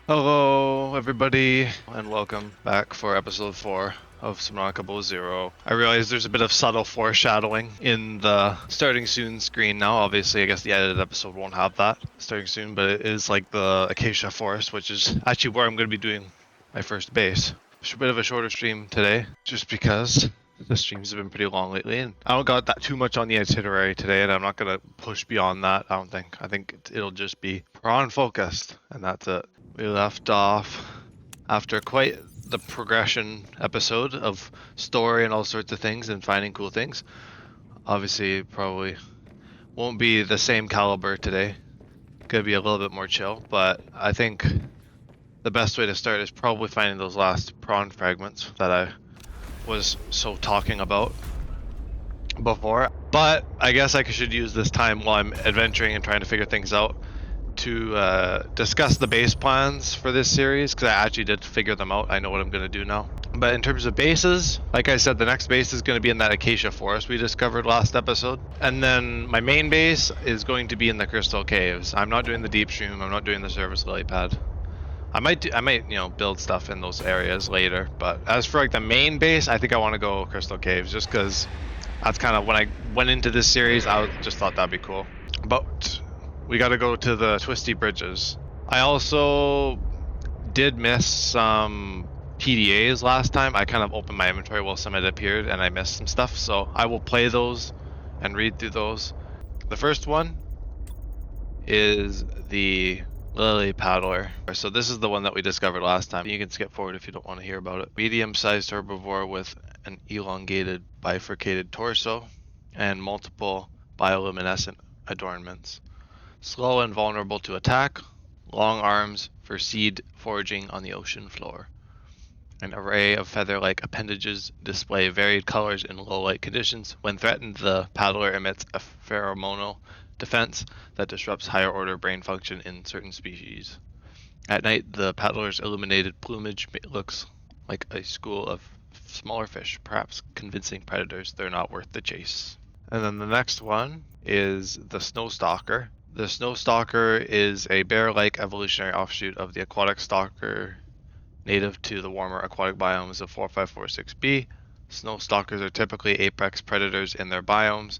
Hello, everybody, and welcome back for episode 4 of Subnautica 0. I realize there's a bit of subtle foreshadowing in the starting soon screen now. Obviously, I guess the edited episode won't have that starting soon, but it is like the acacia forest, which is actually where I'm going to be doing my first base. It's a bit of a shorter stream today, just because the streams have been pretty long lately, and I don't got that too much on the itinerary today, and I'm not going to push beyond that, I don't think. I think it'll just be prawn focused, and that's it. We left off after quite the progression episode of story and all sorts of things and finding cool things. Obviously, probably won't be the same caliber today. Could be a little bit more chill, but I think the best way to start is probably finding those last prawn fragments that I was so talking about before. But I guess I should use this time while I'm adventuring and trying to figure things out to discuss the base plans for this series, because I actually did figure them out. I know what I'm going to do now. But in terms of bases, like I said, the next base is going to be in that acacia forest we discovered last episode. And then my main base is going to be in the crystal caves. I'm not doing the deep stream. I'm not doing the service lily pad. I might, build stuff in those areas later. But as for like the main base, I think I want to go crystal caves, just because that's kind of when I went into this series. I just thought that'd be cool. But we got to go to the twisty bridges. I also did miss some PDAs last time. I kind of opened my inventory while some had appeared and I missed some stuff, so I will play those and read through those. The first one is the Lily Paddler. So this is the one that we discovered last time. You can skip forward if you don't want to hear about it. Medium-sized herbivore with an elongated bifurcated torso and multiple bioluminescent adornments. Slow and vulnerable to attack, long arms for seed foraging on the ocean floor. An array of feather-like appendages display varied colors in low-light conditions. When threatened, the paddler emits a pheromonal defense that disrupts higher-order brain function in certain species. At night, the paddler's illuminated plumage looks like a school of smaller fish, perhaps convincing predators they're not worth the chase. And then the next one is the Snowstalker. The Snowstalker is a bear-like evolutionary offshoot of the aquatic stalker native to the warmer aquatic biomes of 4546b. Snowstalkers are typically apex predators in their biomes.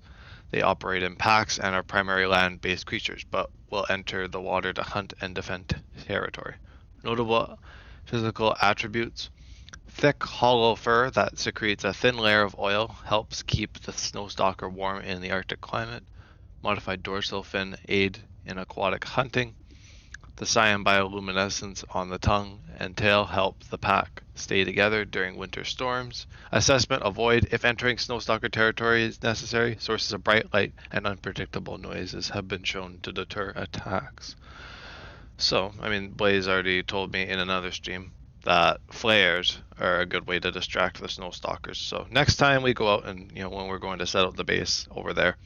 They operate in packs and are primary land-based creatures, but will enter the water to hunt and defend territory. Notable physical attributes: thick, hollow fur that secretes a thin layer of oil helps keep the Snowstalker warm in the Arctic climate. Modified dorsal fin aid in aquatic hunting. The cyan bioluminescence on the tongue and tail help the pack stay together during winter storms. Assessment: avoid if entering Snowstalker territory is necessary. Sources of bright light and unpredictable noises have been shown to deter attacks. So, Blaze already told me in another stream that flares are a good way to distract the Snowstalkers. So next time we go out and, when we're going to set up the base over there,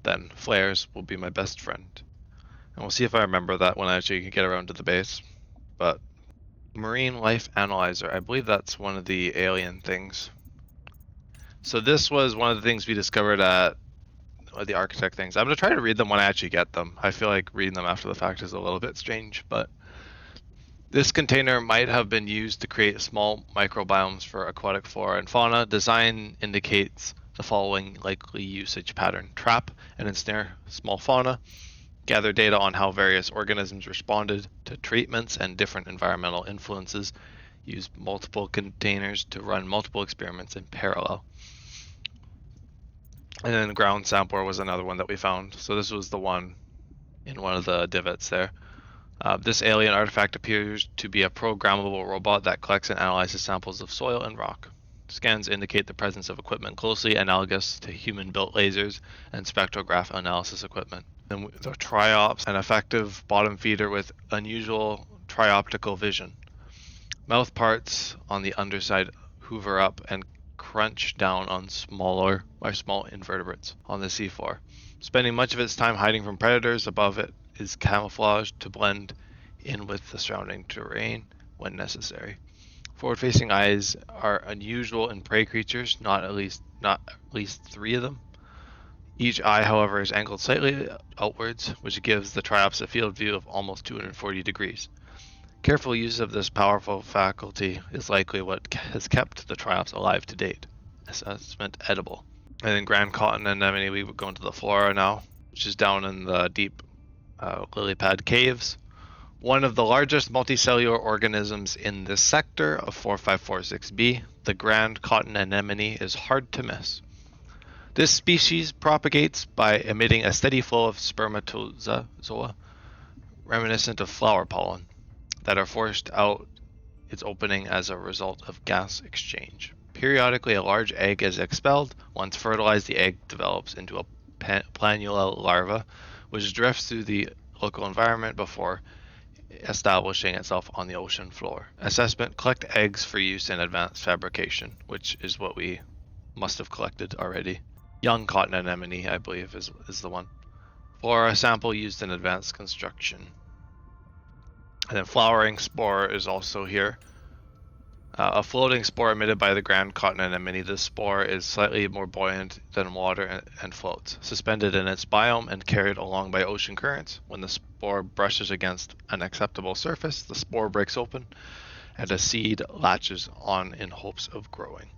then flares will be my best friend. And we'll see if I remember that when I actually get around to the base. But marine life analyzer, I believe that's one of the alien things. So this was one of the things we discovered at the architect things. I'm going to try to read them when I actually get them. I feel like reading them after the fact is a little bit strange, but this container might have been used to create small microbiomes for aquatic flora and fauna. Design indicates the following likely usage pattern: trap and ensnare small fauna, gather data on how various organisms responded to treatments and different environmental influences, use multiple containers to run multiple experiments in parallel. And then ground sampler was another one that we found. So this was the one in one of the divots there. This alien artifact appears to be a programmable robot that collects and analyzes samples of soil and rock. Scans indicate the presence of equipment closely analogous to human-built lasers and spectrograph analysis equipment. And the triops, an effective bottom feeder with unusual trioptical vision. Mouth parts on the underside hoover up and crunch down on small invertebrates on the seafloor. Spending much of its time hiding from predators, above it is camouflaged to blend in with the surrounding terrain when necessary. Forward-facing eyes are unusual in prey creatures, not at least 3 of them. Each eye, however, is angled slightly outwards, which gives the triops a field view of almost 240 degrees. Careful use of this powerful faculty is likely what has kept the triumphs alive to date. Assessment edible. And then Grand Cotton Anemone, we would go into the flora now, which is down in the deep lily pad caves. One of the largest multicellular organisms in this sector of 4546b, the Grand Cotton Anemone is hard to miss. This species propagates by emitting a steady flow of spermatozoa, reminiscent of flower pollen, that are forced out its opening as a result of gas exchange. Periodically, a large egg is expelled. Once fertilized, the egg develops into a planula larva, which drifts through the local environment before establishing itself on the ocean floor. Assessment: collect eggs for use in advanced fabrication, which is what we must have collected already. Young cotton anemone, I believe, is the one. Flora sample used in advanced construction. And then flowering spore is also here. A floating spore emitted by the Grand Cotton Anemone. This spore is slightly more buoyant than water and floats, suspended in its biome and carried along by ocean currents. When the spore brushes against an acceptable surface, the spore breaks open and a seed latches on in hopes of growing.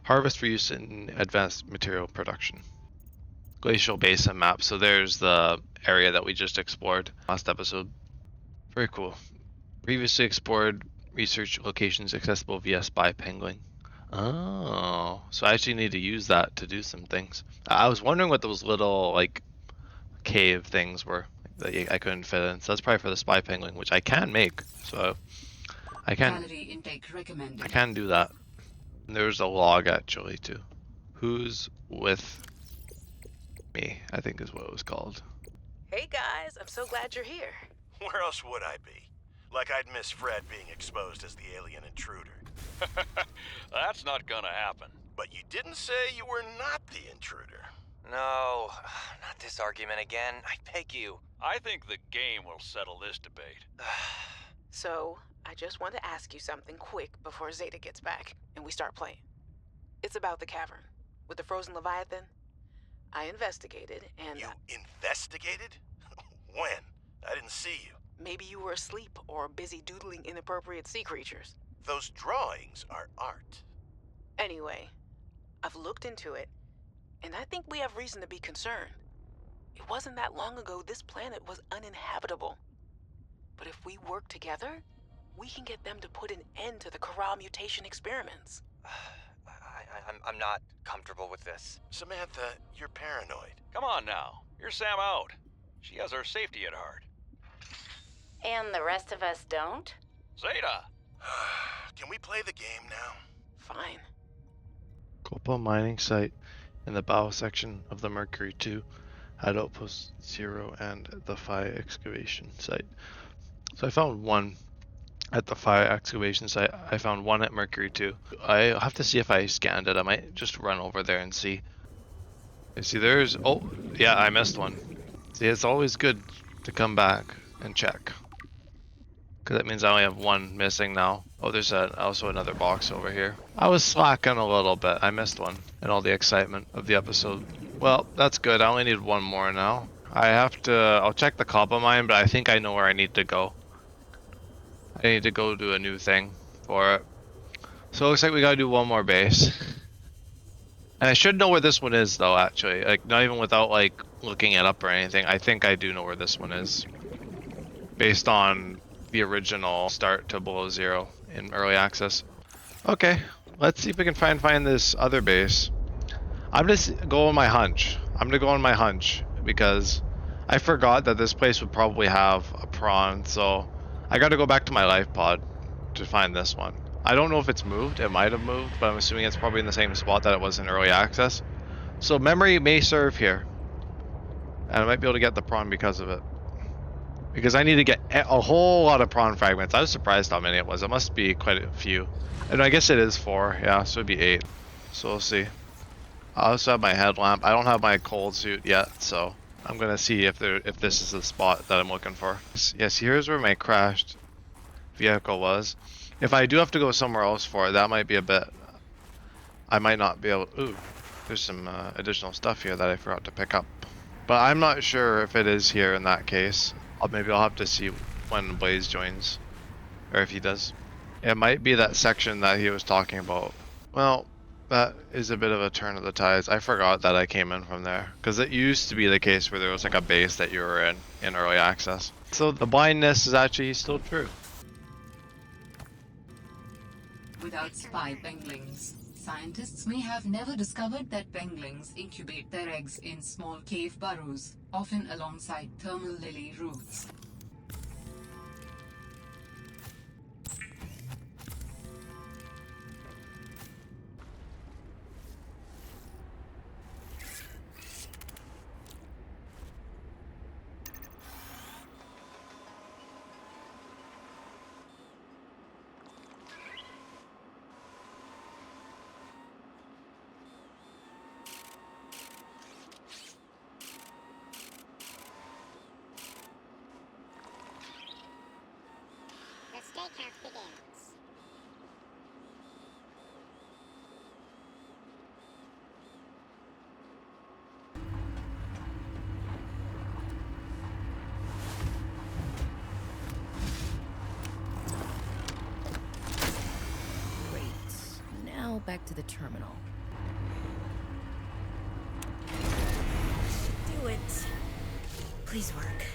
Harvest for use in advanced material production. Glacial Basin map. So there's the area that we just explored last episode. Very cool. Previously explored research locations accessible via spy pingling. Oh, so I actually need to use that to do some things. I was wondering what those little like cave things were that I couldn't fit in. So that's probably for the spy pingling, which I can make. So I can do that. And there's a log actually too. Who's with me? I think is what it was called. Hey guys, I'm so glad you're here. Where else would I be? Like I'd miss Fred being exposed as the alien intruder. That's not gonna happen. But you didn't say you were not the intruder. No, not this argument again. I beg you. I think the game will settle this debate. So, I just want to ask you something quick before Zeta gets back and we start playing. It's about the cavern with the frozen Leviathan. I investigated and... You investigated? When? I didn't see you. Maybe you were asleep or busy doodling inappropriate sea creatures. Those drawings are art. Anyway, I've looked into it, and I think we have reason to be concerned. It wasn't that long ago this planet was uninhabitable. But if we work together, we can get them to put an end to the Corral mutation experiments. I'm not comfortable with this. Samantha, you're paranoid. Come on now. You're Sam out. She has our safety at heart. And the rest of us don't? Zeta! Can we play the game now? Fine. Copal mining site in the bow section of the Mercury 2 at Outpost 0 and the Phi excavation site. So I found one at the Phi excavation site. I found one at Mercury 2. I have to see if I scanned it. I might just run over there and see. You see there's... Oh, yeah, I missed one. See, it's always good to come back and check. Because that means I only have one missing now. Oh, there's also another box over here. I was slacking a little bit. I missed one in all the excitement of the episode. Well, that's good. I only need one more now. I'll check the copper mine, but I think I know where I need to go. I need to go do a new thing for it. So it looks like we gotta do one more base. And I should know where this one is though, actually. Like, not even without like looking it up or anything. I think I do know where this one is. Based on the original start to Below Zero in early access. Okay, let's see if we can find this other base. I'm just going on my hunch. I'm gonna go on my hunch because I forgot that this place would probably have a prawn, so I gotta go back to my life pod to find this one. I don't know if it's moved. It might have moved, but I'm assuming it's probably in the same spot that it was in early access. So memory may serve here, and I might be able to get the prawn because of it. Because I need to get a whole lot of prawn fragments. I was surprised how many it was. It must be quite a few. And I guess it is 4. Yeah, so it'd be 8. So we'll see. I also have my headlamp. I don't have my cold suit yet, so I'm gonna see if this is the spot that I'm looking for. Yes, here's where my crashed vehicle was. If I do have to go somewhere else for it, that might be a bit... I might not be able... Ooh, there's some additional stuff here that I forgot to pick up. But I'm not sure if it is here in that case. Maybe I'll have to see when Blaze joins. Or if he does. It might be that section that he was talking about. Well, that is a bit of a turn of the tides. I forgot that I came in from there. Because it used to be the case where there was like a base that you were in early access. So the blindness is actually still true. Without spy penguins, scientists may have never discovered that penguins incubate their eggs in small cave burrows, often alongside thermal lily roots. The stakeout begins. Great. Now back to the terminal. Do it. Please work.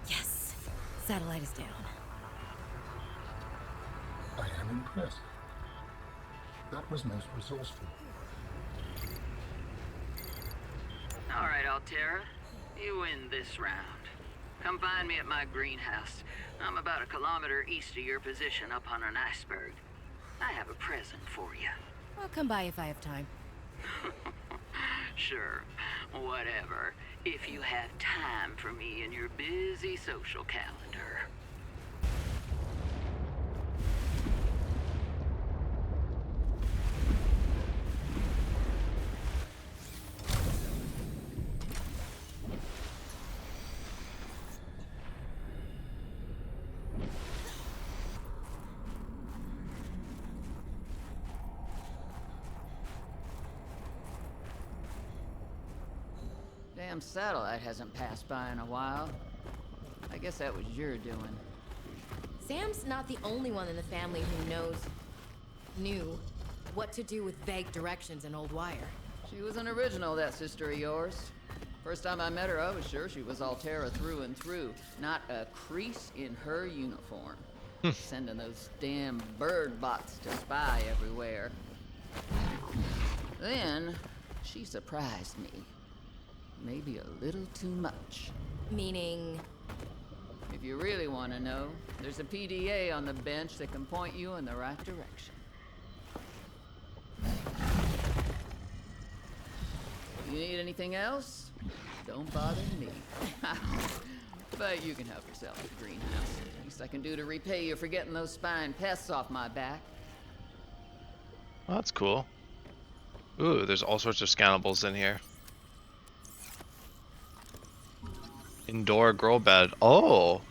Yes. Satellite is down. I am impressed. That was most resourceful. All right, Altera. You win this round. Come find me at my greenhouse. I'm about a kilometer east of your position up on an iceberg. I have a present for you. I'll come by if I have time. Sure, whatever. If you have time for me in your busy social calendar. Damn satellite hasn't passed by in a while. I guess that was your doing. Sam's not the only one in the family who knew what to do with vague directions in Old Wire. She was an original, that sister of yours. First time I met her, I was sure she was Altera through and through. Not a crease in her uniform. Sending those damn bird bots to spy everywhere. Then, she surprised me. Maybe a little too much. Meaning? If you really want to know, there's a PDA on the bench that can point you in the right direction. You need anything else? Don't bother me. But you can help yourself at the greenhouse. Least I can do to repay you for getting those spine pests off my back. Well, that's cool. Ooh, there's all sorts of scannables in here. Indoor grow bed. Oh!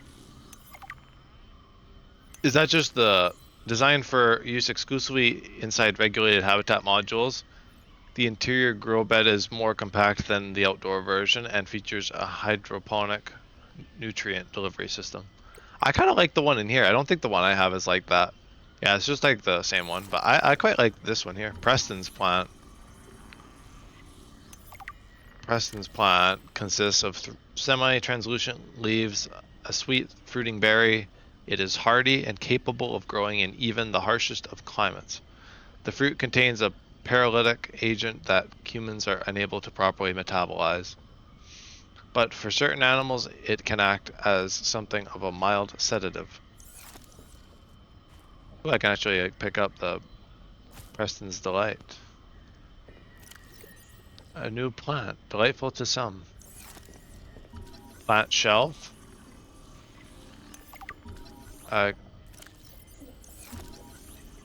Is that just the design for use exclusively inside regulated habitat modules? The interior grow bed is more compact than the outdoor version and features a hydroponic nutrient delivery system. I kind of like the one in here. I don't think the one I have is like that. Yeah, it's just like the same one, but I quite like this one here. Preston's plant. Preston's plant consists of semi-translucent leaves, a sweet fruiting berry. It is hardy and capable of growing in even the harshest of climates. The fruit contains a paralytic agent that humans are unable to properly metabolize. But for certain animals, it can act as something of a mild sedative. Ooh, I can actually pick up the Preston's Delight. A new plant, delightful to some. Plant shelf.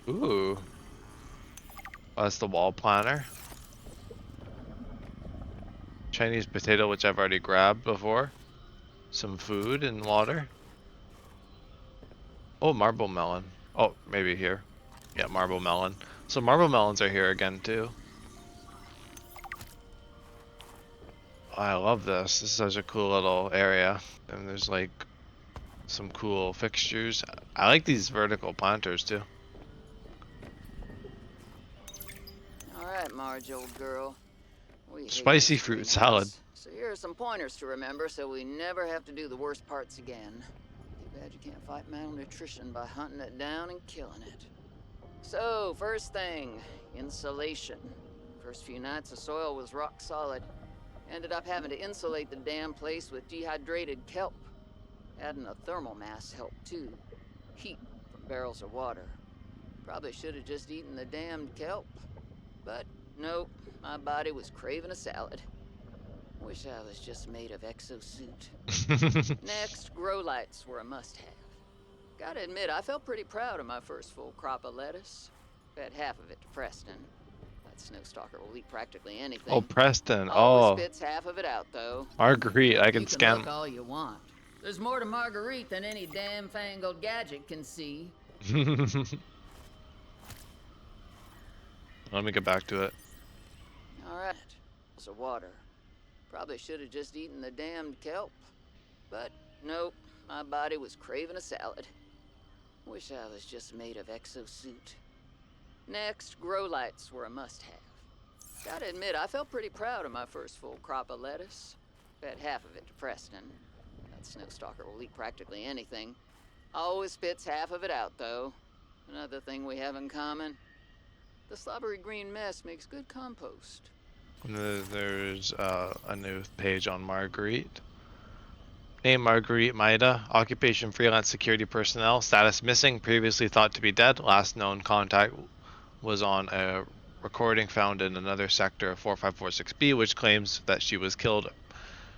Ooh. Oh, that's the wall planter. Chinese potato, which I've already grabbed before. Some food and water. Oh, marble melon. Oh, maybe here. Yeah, marble melon. So marble melons are here again too. I love this. This is such a cool little area. And there's like some cool fixtures. I like these vertical planters too. Alright, Marge, old girl. We hate Spicy this fruit greenhouse. salad. So here are some pointers to remember so we never have to do the worst parts again. Too bad you can't fight malnutrition by hunting it down and killing it. So, first thing, insulation. First few nights the soil was rock solid. Ended up having to insulate the damn place with dehydrated kelp. Adding a thermal mass helped too. Heat from barrels of water. Probably should have just eaten the damned kelp. But nope, my body was craving a salad. Wish I was just made of exosuit. Next, grow lights were a must-have. Gotta admit, I felt pretty proud of my first full crop of lettuce. Fed half of it to Preston. That snowstalker will eat practically anything. Oh, Preston. Always Oh, spits half of it out, though. Marguerite. I You can can scan. look all you want. There's more to Marguerite than any damn fangled gadget can see. Let me get back to it. Alright, so water. Probably should have just eaten the damned kelp. But nope, my body was craving a salad. Wish I was just made of exosuit. Next, grow lights were a must-have. Gotta admit, I felt pretty proud of my first full crop of lettuce. Fed half of it to Preston. That snowstalker will eat practically anything. Always spits half of it out, though. Another thing we have in common. The slobbery green mess makes good compost. There's a new page on Marguerite. Name Marguerite Maida. Occupation freelance security personnel. Status missing. Previously thought to be dead. Last known contact was on a recording found in another sector of 4546B, which claims that she was killed,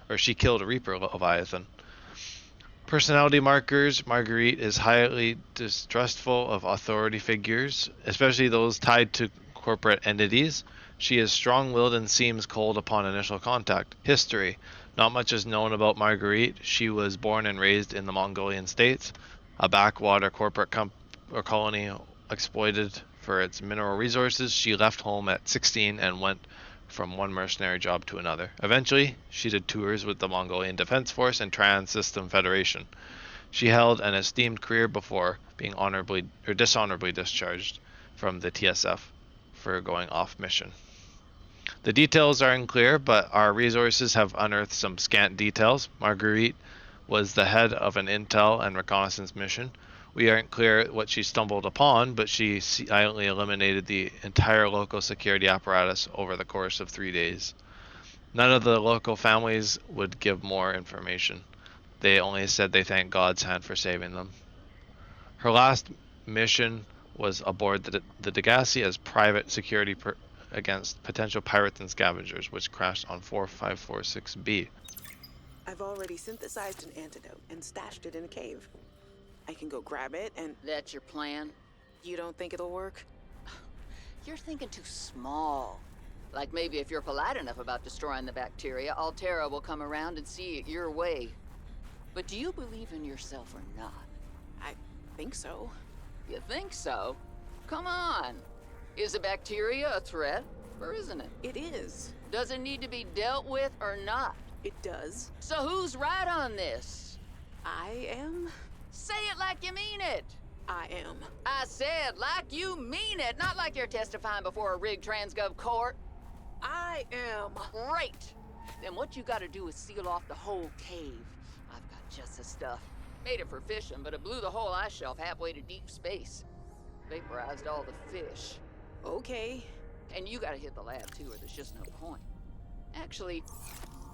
or she killed a Reaper Leviathan. Personality markers. Marguerite is highly distrustful of authority figures, especially those tied to corporate entities. She is strong-willed and seems cold upon initial contact. History. Not much is known about Marguerite. She was born and raised in the Mongolian states, a backwater corporate colony exploited for its mineral resources. She left home at 16 and went from one mercenary job to another. Eventually, she did tours with the Mongolian Defense Force and Trans-System Federation. She held an esteemed career before being dishonorably discharged from the TSF for going off mission. The details are unclear, but our resources have unearthed some scant details. Marguerite was the head of an intel and reconnaissance mission. We aren't clear what she stumbled upon, but she silently eliminated the entire local security apparatus over the course of 3 days. None of the local families would give more information. They only said they thanked God's hand for saving them. Her last mission was aboard the Degassi as private security against potential pirates and scavengers, which crashed on 4546B. I've already synthesized an antidote and stashed it in a cave. I can go grab it and... That's your plan? You don't think it'll work? You're thinking too small. Like maybe if you're polite enough about destroying the bacteria, Altera will come around and see it your way. But do you believe in yourself or not? I think so. You think so? Come on. Is the bacteria a threat, or isn't it? It is. Does it need to be dealt with or not? It does. So who's right on this? I am. Say it like you mean it. I am. I said like you mean it, not like you're testifying before a rigged transgov court. I am. Great. Then what you gotta do is seal off the whole cave. I've got just the stuff. Made it for fishing, but it blew the whole ice shelf halfway to deep space. Vaporized all the fish. Okay. And you gotta hit the lab too, or there's just no point. Actually,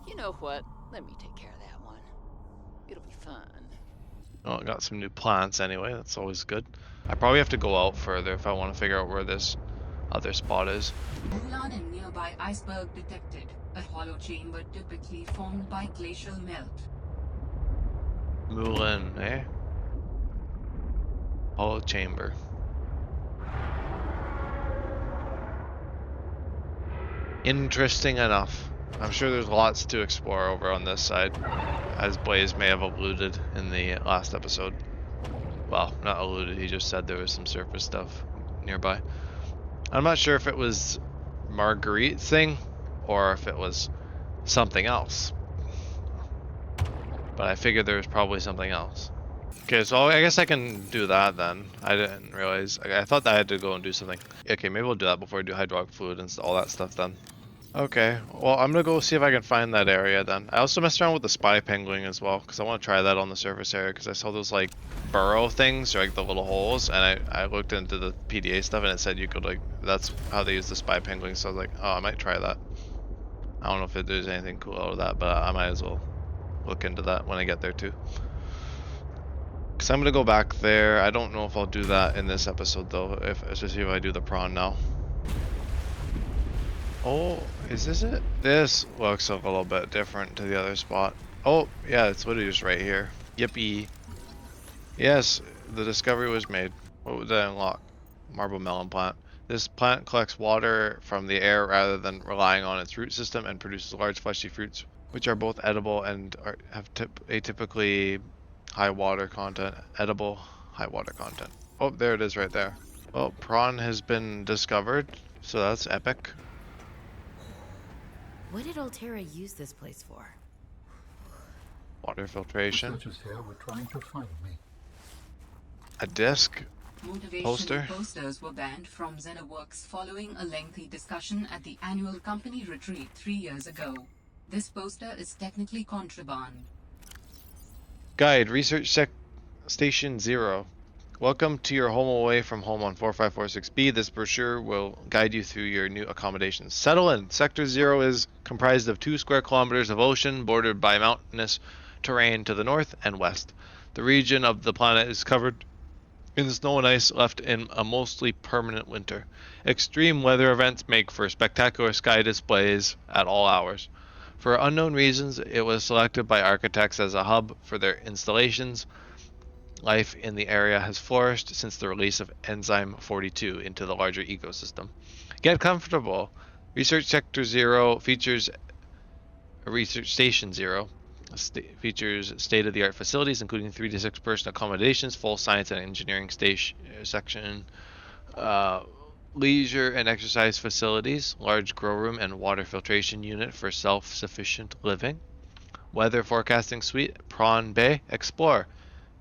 you know what? Let me take care of that one. It'll be fun. Oh, I got some new plants anyway. That's always good. I probably have to go out further if I want to figure out where this other spot is. Mulan and nearby iceberg detected. A hollow chamber typically formed by glacial melt. Mulan, eh? Hollow chamber. Interesting enough. I'm sure there's lots to explore over on this side, as Blaze may have alluded in the last episode. Well, not alluded, he just said there was some surface stuff nearby. I'm not sure if it was Marguerite's thing or if it was something else. But I figured there was probably something else. Okay, so I guess I can do that then. I didn't realize. I thought that I had to go and do something. Okay, maybe we'll do that before I do hydraulic fluid and all that stuff then. Okay, well, I'm gonna go see if I can find that area then. I also messed around with the spy penguin as well, because I want to try that on the surface area, because I saw those, like, burrow things, or, like, the little holes, and I looked into the PDA stuff, and it said you could, like, that's how they use the spy penguin, so I was like, oh, I might try that. I don't know if there's anything cool out of that, but I might as well look into that when I get there, too. Because I'm gonna go back there. I don't know if I'll do that in this episode, though, especially if I do the prawn now. Oh, is this it? This looks a little bit different to the other spot. Oh, yeah, it's literally just right here. Yippee. Yes, the discovery was made. What would that unlock? Marble melon plant. This plant collects water from the air rather than relying on its root system and produces large fleshy fruits, which are both edible and have atypically high water content. Edible, high water content. Oh, there it is right there. Oh, prawn has been discovered, so that's epic. What did Altera use this place for? Water filtration. Researchers here were trying to find me. A disc. Motivational Poster. posters were banned from Xenoworks following a lengthy discussion at the annual company retreat 3 years ago. This poster is technically contraband. Guide, Research Station 0. Welcome to your home away from home on 4546B. This brochure will guide you through your new accommodations. Settle in. Sector 0 is comprised of 2 square kilometers of ocean bordered by mountainous terrain to the north and west. The region of the planet is covered in snow and ice, left in a mostly permanent winter. Extreme weather events make for spectacular sky displays at all hours. For unknown reasons, it was selected by architects as a hub for their installations. Life in the area has flourished since the release of Enzyme 42 into the larger ecosystem. Get comfortable. Research Sector 0 features Research Station 0 features state-of-the-art facilities, including 3 to 6 person accommodations, full science and engineering section, leisure and exercise facilities, large grow room and water filtration unit for self-sufficient living, weather forecasting suite, prawn bay, explore.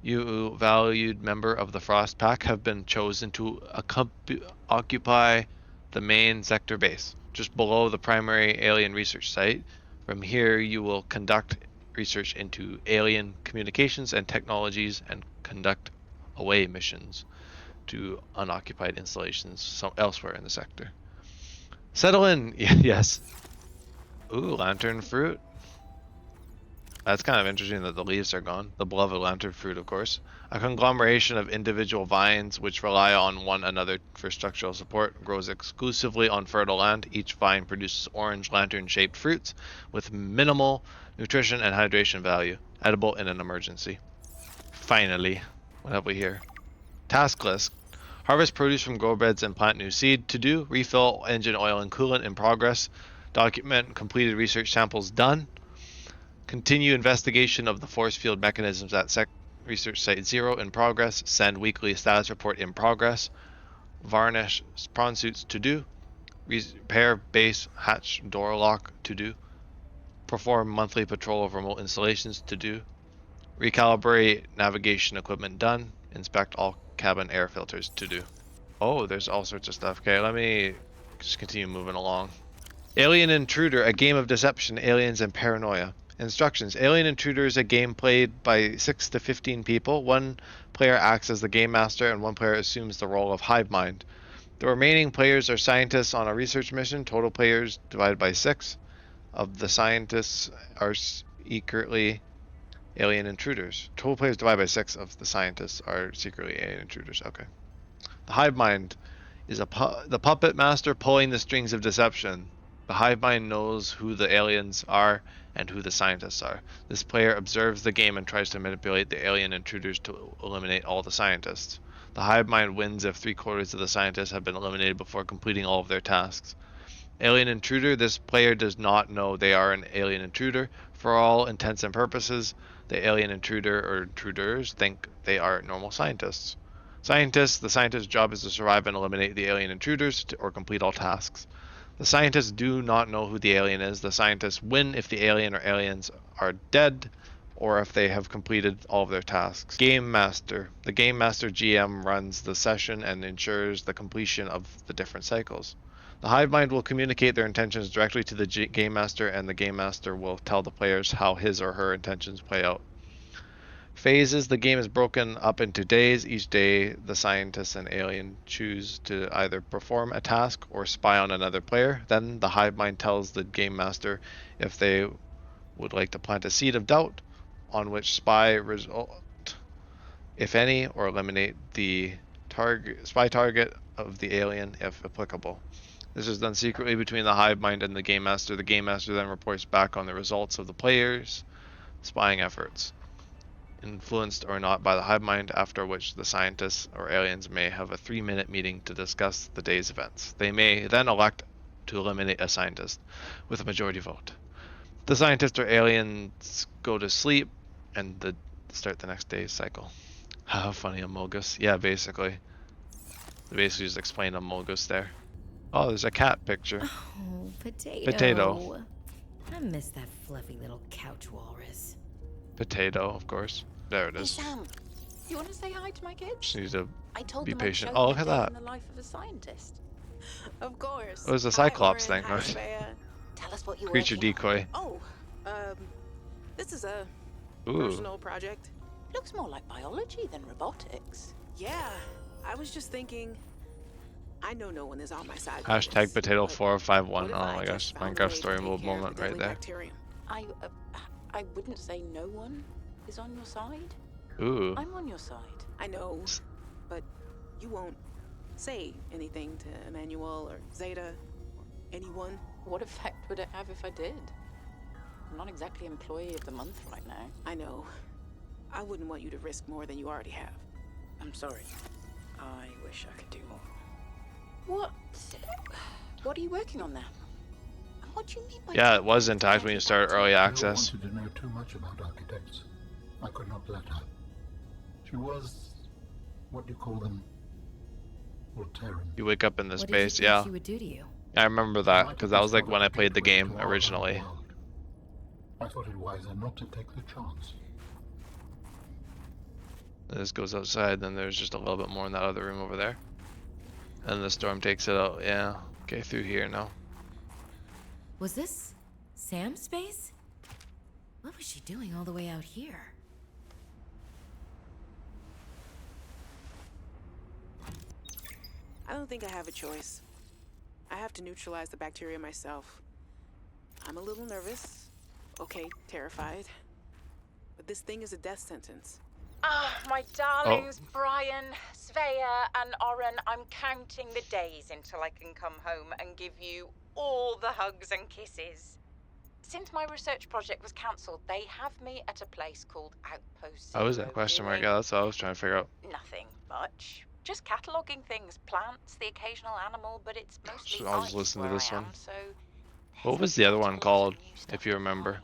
You, valued member of the Frost Pack, have been chosen to occupy the main sector base, just below the primary alien research site. From here, you will conduct research into alien communications and technologies and conduct away missions to unoccupied installations elsewhere in the sector. Settle in. Yes. Ooh, lantern fruit. That's kind of interesting that the leaves are gone. The beloved lantern fruit, of course. A conglomeration of individual vines which rely on one another for structural support, grows exclusively on fertile land. Each vine produces orange lantern-shaped fruits with minimal nutrition and hydration value, edible in an emergency. Finally, what have we here? Task list. Harvest produce from grow beds and plant new seed. To do, refill engine oil and coolant in progress. Document completed research samples done. Continue investigation of the force field mechanisms at Research Site 0 in progress. Send weekly status report in progress. Varnish prawn suits to do. Repair base hatch door lock to do. Perform monthly patrol of remote installations to do. Recalibrate navigation equipment done. Inspect all cabin air filters to do. Oh, there's all sorts of stuff. Okay, let me just continue moving along. Alien Intruder, a game of deception, aliens, and paranoia. Instructions. Alien Intruder is a game played by 6 to 15 people. One player acts as the game master and one player assumes the role of hive mind. The remaining players are scientists on a research mission. Total players divided by 6. Of the scientists are secretly alien intruders. Total players divided by 6 of the scientists are secretly alien intruders. Okay. The hive mind is the puppet master pulling the strings of deception. The hive mind knows who the aliens are and who the scientists are. This player observes the game and tries to manipulate the alien intruders to eliminate all the scientists. The hive mind wins if 3/4 of the scientists have been eliminated before completing all of their tasks. Alien intruder. This player does not know they are an alien intruder. For all intents and purposes, the alien intruder or intruders think they are normal scientists. Scientists. The scientist's job is to survive and eliminate the alien intruders or complete all tasks. The scientists do not know who the alien is. The scientists win if the alien or aliens are dead or if they have completed all of their tasks. Game Master. The Game Master GM runs the session and ensures the completion of the different cycles. The hive mind will communicate their intentions directly to the Game Master, and the Game Master will tell the players how his or her intentions play out. Phases. The game is broken up into days. Each day, the scientist and alien choose to either perform a task or spy on another player. Then the hive mind tells the game master if they would like to plant a seed of doubt on which spy result, if any, or eliminate the spy target of the alien if applicable. This is done secretly between the hive mind and the game master. The game master then reports back on the results of the players' spying efforts, influenced or not by the hive mind, after which the scientists or aliens may have a 3-minute meeting to discuss the day's events. They may then elect to eliminate a scientist with a majority vote. The scientists or aliens go to sleep and start the next day's cycle. How funny, Amogus. Yeah, basically. They basically just explain Amogus there. Oh, there's a cat picture. Oh, Potato. Potato. I miss that fluffy little couch walrus. Potato, of course. There it Hey is. Sam, you want to say hi to my kids? Just need to I told be them patient. I'd show Oh, them look a at day that. in the life of a scientist. Of course. It was a Hi, Cyclops Oren. thing, Hi, right? Svea. Tell us what you Creature working on. decoy. Oh, this is a Ooh. personal project. Looks more like biology than robotics. Yeah, I was just thinking. I know no one is on my side. Hashtag potato but 4051. what if Oh I my just gosh, found a Minecraft way to story take mode care of moment the right deadly there. bacterium? I wouldn't say no one is on your side. Ooh. I'm on your side. I know, but you won't say anything to Emmanuel or Zeta or anyone. What effect would it have if I did? I'm not exactly employee of the month right now. I know. I wouldn't want you to risk more than you already have. I'm sorry. I wish I could do more. What are you working on now? What do you mean by... Yeah, it was intact when you started early Jill access. wanted to know too much about architects. I could not let her. She was, what do you call them? Voltairean. You wake up in this What base, did you think yeah. she would do to you? I remember that, because that was like when I played the game originally. I thought it wiser not to take the chance. This goes outside, then there's just a little bit more in that other room over there. And the storm takes it out, yeah. Okay, through here now. Was this Sam's space? What was she doing all the way out here? I don't think I have a choice. I have to neutralize the bacteria myself. I'm a little nervous. Okay, terrified. But this thing is a death sentence. Ah, my darlings, Brian, Svea, and Oren, I'm counting the days until I can come home and give you all the hugs and kisses. Since my research project was cancelled, they have me at a place called Outpost Zero. Oh, is that question mark? Yeah, that's what I was trying to figure out. Nothing much. Just cataloguing things, plants, the occasional animal, but it's mostly So I'll just ice listen to where this I am, one. so What was the other one called, if you remember?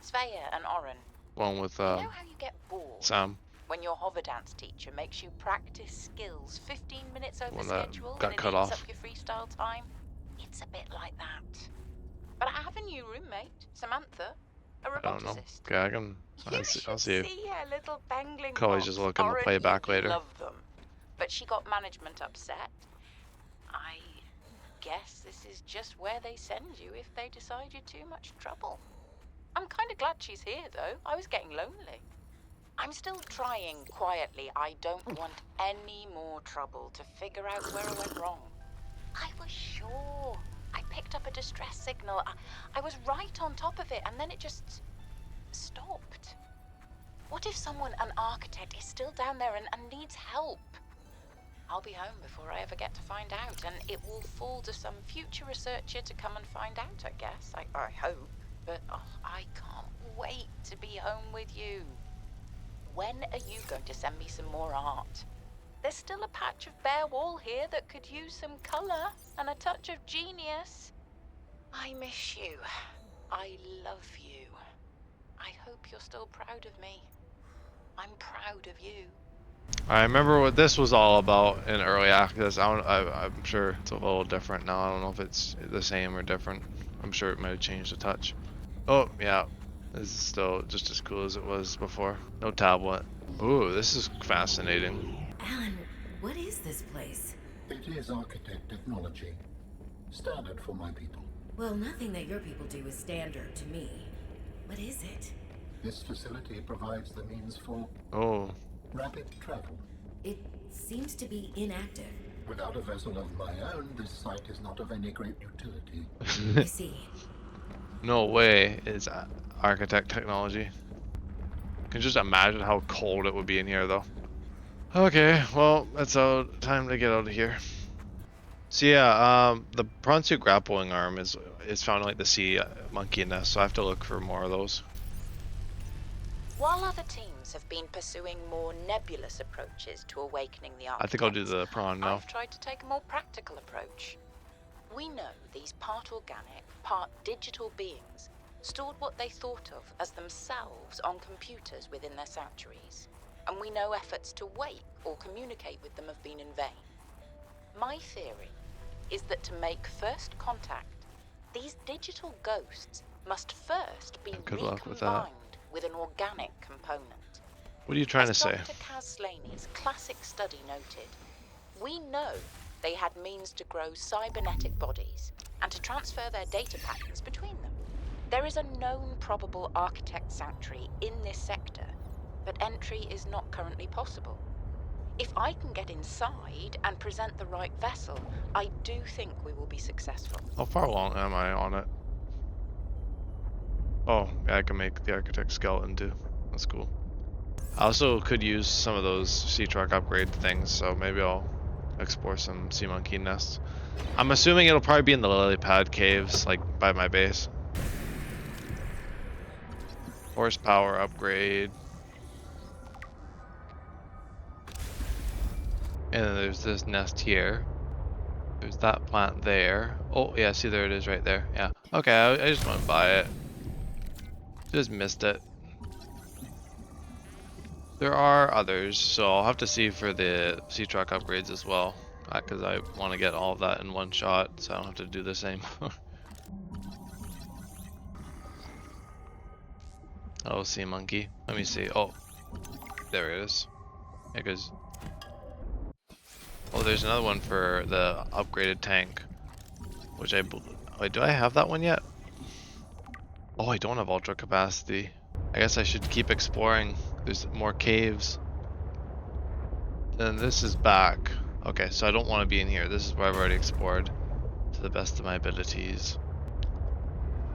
Svea and Oren. One with You know how you get bored Sam. when your hover dance teacher makes you practice skills 15 minutes over One that schedule got and it cut eats off. up your freestyle time? It's a bit like that. But I have a new roommate, Samantha, a I don't know. roboticist. Okay, I can. I'll see. her little bangling Could always box. just look in the Oren, playback you'd later. love them. But she got management upset. I guess this is just where they send you if they decide you're too much trouble. I'm kind of glad she's here, though. I was getting lonely. I'm still trying quietly. I don't want any more trouble to figure out where I went wrong. I was sure. I picked up a distress signal. I was right on top of it, and then it just stopped. What if someone, an architect, is still down there and needs help? I'll be home before I ever get to find out, and it will fall to some future researcher to come and find out, I guess. I hope. But I can't wait to be home with you. When are you going to send me some more art? There's still a patch of bare wall here that could use some colour and a touch of genius. I miss you. I love you. I hope you're still proud of me. I'm proud of you. I remember what this was all about in early access. I'm sure it's a little different now. I don't know if it's the same or different. I'm sure it might have changed a touch. Oh, yeah. This is still just as cool as it was before. No tablet. Ooh, this is fascinating. Alan, what is this place? It is architect technology. Standard for my people. Well, nothing that your people do is standard to me. What is it? This facility provides the means for rapid travel. It seems to be inactive. Without a vessel of my own, this site is not of any great utility. I see. No way it's architect technology. Can just imagine how cold it would be in here though. Okay, well, it's time to get out of here. So yeah, the prawn suit grappling arm is found in like the sea monkey nest, so I have to look for more of those. While other teams have been pursuing more nebulous approaches to awakening the architects, I think I'll do the prawn now. I've tried to take a more practical approach. We know these part organic, part digital beings stored what they thought of as themselves on computers within their sanctuaries, and we know efforts to wake or communicate with them have been in vain. My theory is that to make first contact, these digital ghosts must first be recombined with an organic component. What are you trying to say? Dr. Kaz Slaney's classic study noted, we know they had means to grow cybernetic bodies and to transfer their data patterns between them. There is a known probable architect sanctuary in this sector, but entry is not currently possible. If I can get inside and present the right vessel, I do think we will be successful. How far along am I on it? Oh, yeah, I can make the architect skeleton too. That's cool. I also could use some of those sea truck upgrade things, so maybe I'll explore some sea monkey nests. I'm assuming it'll probably be in the lily pad caves, like by my base. Horsepower upgrade. And then there's this nest here. There's that plant there. Oh, yeah, see, there it is right there. Yeah. Okay, I just went by it. Just missed it. There are others, so I'll have to see for the sea truck upgrades as well. Because I want to get all of that in one shot, so I don't have to do the same. Oh, sea monkey. Let me see. Oh, there it is. It goes. Oh, there's another one for the upgraded tank, which wait, do I have that one yet? Oh, I don't have ultra capacity. I guess I should keep exploring. There's more caves. Then this is back. Okay, so I don't want to be in here. This is where I've already explored to the best of my abilities.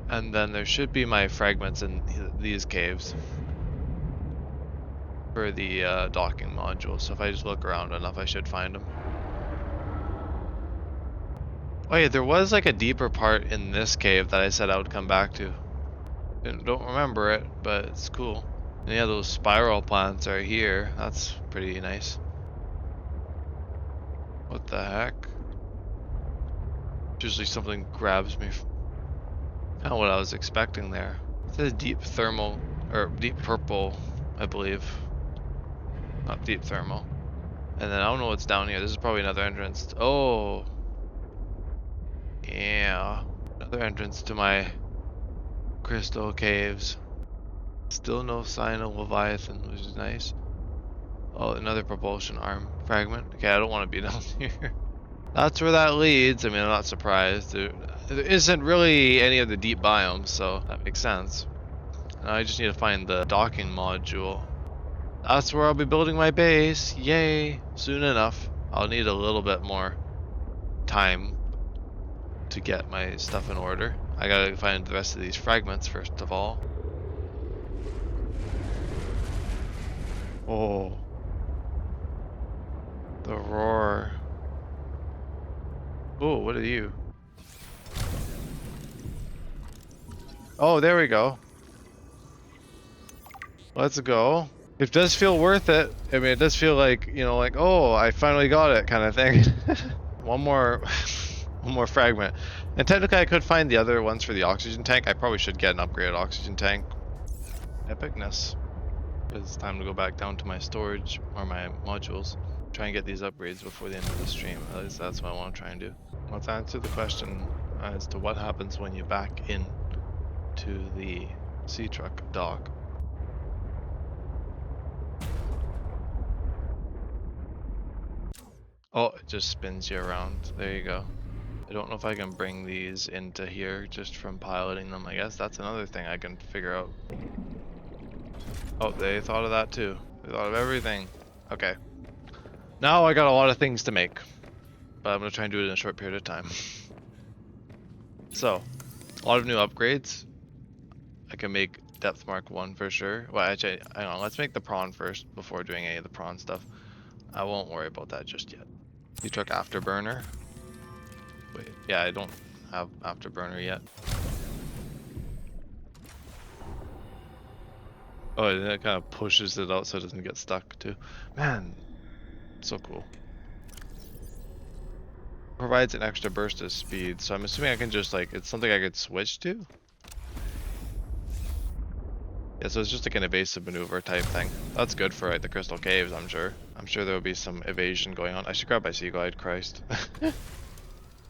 And then there should be my fragments in these caves for the docking module. So if I just look around enough, I should find them. Oh yeah, there was like a deeper part in this cave that I said I would come back to. Don't remember it, but it's cool. And yeah, those spiral plants are here. That's pretty nice. What the heck? Usually something grabs me. Kind of what I was expecting there. It says deep thermal, or deep purple, I believe. Not deep thermal. And then I don't know what's down here. This is probably another entrance. Oh. Yeah. Another entrance to my crystal caves. Still no sign of Leviathan, which is nice. Oh, another propulsion arm fragment. Okay, I don't want to be down here. That's where that leads. I mean, I'm not surprised. There isn't really any of the deep biomes, so that makes sense. Now I just need to find the docking module. That's where I'll be building my base. Yay! Soon enough. I'll need a little bit more time to get my stuff in order. I gotta find the rest of these fragments first of all. Oh. The roar. Oh, what are you? Oh, there we go. Let's go. It does feel worth it. I mean, it does feel like, you know, like, oh, I finally got it kind of thing. One more fragment. And technically I could find the other ones for the oxygen tank. I probably should get an upgraded oxygen tank. Epicness. It's time to go back down to my storage or my modules. Try and get these upgrades before the end of the stream. At least that's what I want to try and do. Let's answer the question as to what happens when you back in to the sea truck dock. Oh, it just spins you around. There you go. I don't know if I can bring these into here just from piloting them. I guess that's another thing I can figure out. Oh, they thought of that too. They thought of everything. Okay. Now I got a lot of things to make, but I'm going to try and do it in a short period of time. So, a lot of new upgrades. I can make depth mark 1 for sure. Well, actually, hang on. Let's make the prawn first before doing any of the prawn stuff. I won't worry about that just yet. You took afterburner. Wait, yeah, I don't have afterburner yet. Oh, and it kind of pushes it out so it doesn't get stuck too. Man, so cool. Provides an extra burst of speed, so I'm assuming I can just like, it's something I could switch to? Yeah, so it's just like an evasive maneuver type thing. That's good for like the crystal caves, I'm sure. I'm sure there will be some evasion going on. I should grab my sea glide, Christ.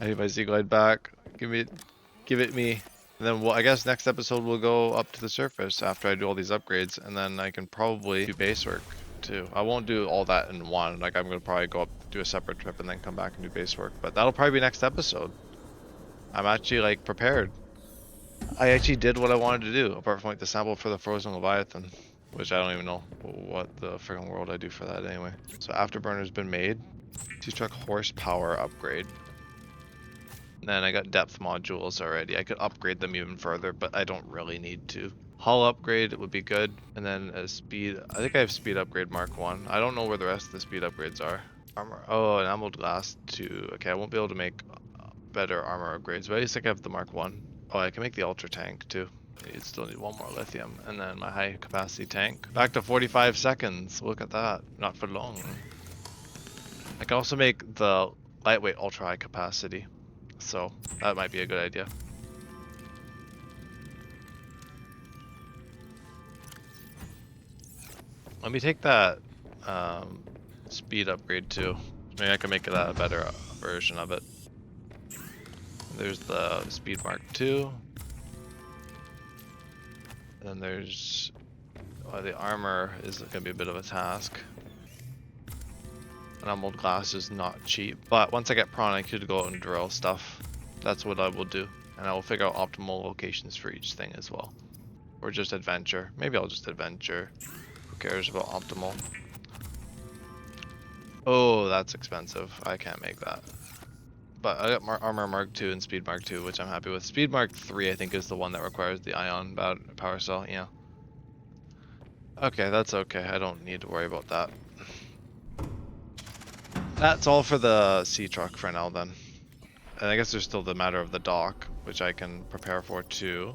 I need my sea glide back. Give it me. And then I guess next episode we'll go up to the surface after I do all these upgrades, and then I can probably do base work too. I won't do all that in one. Like I'm gonna probably go up, do a separate trip, and then come back and do base work. But that'll probably be next episode. I'm actually like prepared. I actually did what I wanted to do, apart from like the sample for the frozen Leviathan, which I don't even know what the friggin' world I do for that anyway. So afterburner's been made. Sea truck horsepower upgrade. And then I got depth modules already. I could upgrade them even further, but I don't really need to. Hull upgrade would be good, and then a speed. I think I have speed upgrade Mark 1. I don't know where the rest of the speed upgrades are. Armor. Oh, enameled glass 2. Okay, I won't be able to make better armor upgrades, but at least I can have the Mark 1. Oh, I can make the ultra tank too. You still need 1 more lithium, and then my high capacity tank. Back to 45 seconds. Look at that. Not for long. I can also make the lightweight ultra high capacity, so that might be a good idea. Let me take that speed upgrade too. Maybe I can make that a better version of it. There's the speed mark 2. And then there's the armor is going to be a bit of a task. Enameled glass is not cheap, but once I get prawn, I could go out and drill stuff. That's what I will do, and I will figure out optimal locations for each thing as well, or just adventure. Maybe I'll just adventure. Who cares about optimal? Oh, that's expensive. I can't make that. But I got armor mark 2 and speed mark 2, which I'm happy with. Speed mark 3 I think is the one that requires the ion power cell. Yeah. Okay, that's okay. I don't need to worry about that. That's all for the sea truck for now then. And I guess there's still the matter of the dock, which I can prepare for too.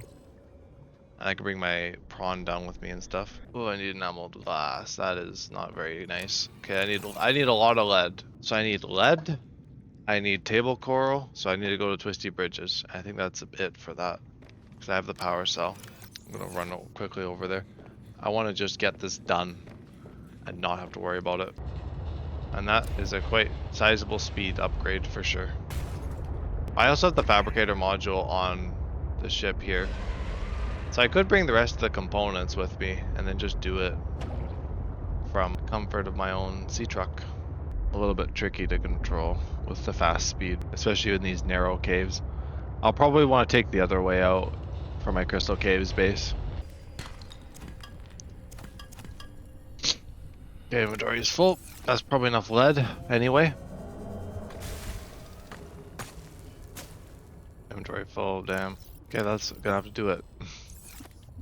And I can bring my prawn down with me and stuff. Oh, I need enameled glass. That is not very nice. Okay, I need a lot of lead. So I need lead. I need table coral, so I need to go to Twisty Bridges. I think that's it for that, because I have the power cell. I'm gonna run quickly over there. I want to just get this done and not have to worry about it. And that is a quite sizable speed upgrade for sure. I also have the fabricator module on the ship here, so I could bring the rest of the components with me and then just do it from comfort of my own sea truck. A little bit tricky to control with the fast speed, especially in these narrow caves. I'll probably want to take the other way out for my Crystal Caves base. Okay, inventory is full. That's probably enough lead anyway. Inventory full, damn. Okay, that's gonna have to do it.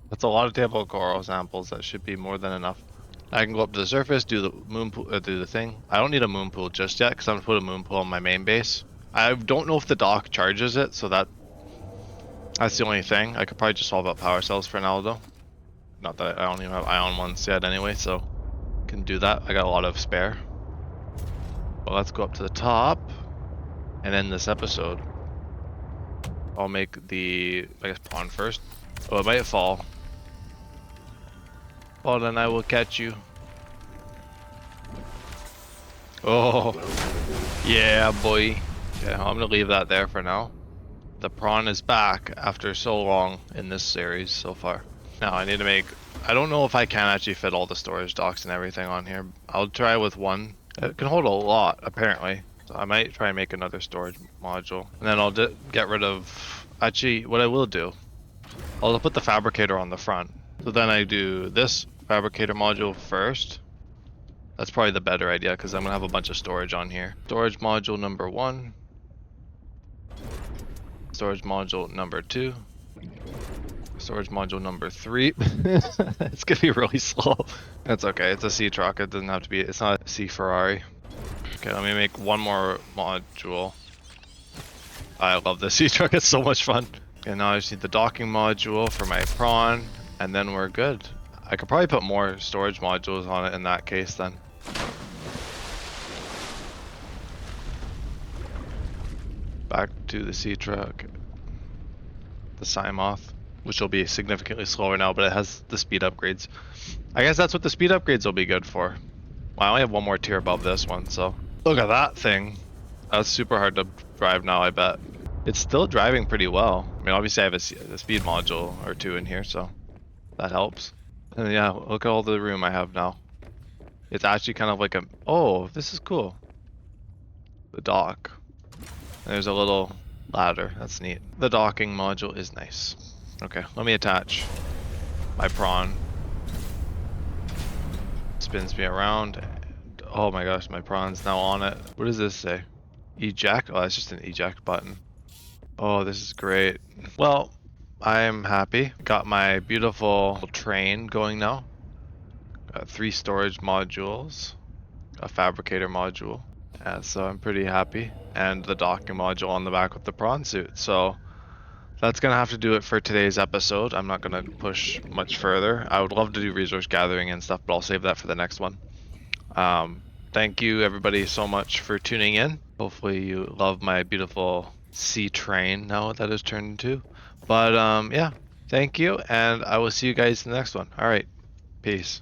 That's a lot of table coral samples. That should be more than enough. I can go up to the surface, do the moon pool, do the thing. I don't need a moon pool just yet because I'm gonna put a moon pool on my main base. I don't know if the dock charges it, so that's the only thing. I could probably just swap out power cells for now though. Not that I don't even have ion ones yet anyway, so can do that. I got a lot of spare. But let's go up to the top and end this episode. I'll make the, I guess, prawn first. Oh, it might fall. Oh, then I will catch you. Oh, yeah, boy. Okay, I'm gonna leave that there for now. The prawn is back after so long in this series so far. Now I need to make, I don't know if I can actually fit all the storage docks and everything on here. I'll try with one. It can hold a lot apparently. So I might try and make another storage module. And then I'll get rid of, actually what I will do, I'll put the fabricator on the front. So then I do this fabricator module first. That's probably the better idea because I'm gonna have a bunch of storage on here. Storage module number 1. Storage module number 2. Storage module number 3. It's gonna be really slow. That's okay, it's a sea truck, it doesn't have to be, it's not a sea Ferrari. Okay, let me make one more module. I love this sea truck, it's so much fun. Okay, now I just need the docking module for my prawn, and then we're good. I could probably put more storage modules on it in that case then. Back to the sea truck. The Simoth, which will be significantly slower now, but it has the speed upgrades. I guess that's what the speed upgrades will be good for. Well, I only have one more tier above this one, so. Look at that thing. That's super hard to drive now, I bet. It's still driving pretty well. I mean, obviously I have a speed module or 2 in here, so that helps. And yeah, look at all the room I have now. It's actually kind of like a, oh, this is cool. The dock. And there's a little ladder, that's neat. The docking module is nice. Okay, let me attach my prawn. Spins me around. Oh my gosh, my prawn's now on it. What does this say? Eject? Oh, that's just an eject button. Oh, this is great. Well, I am happy. Got my beautiful train going now. Got 3 storage modules, a fabricator module. Yeah, so I'm pretty happy. And the docking module on the back with the prawn suit. So that's gonna have to do it for today's episode. I'm not gonna push much further. I would love to do resource gathering and stuff, but I'll save that for the next one. Thank you everybody so much for tuning in. Hopefully you love my beautiful sea train now that is turned into. But yeah, thank you, and I will see you guys in the next one. All right, peace.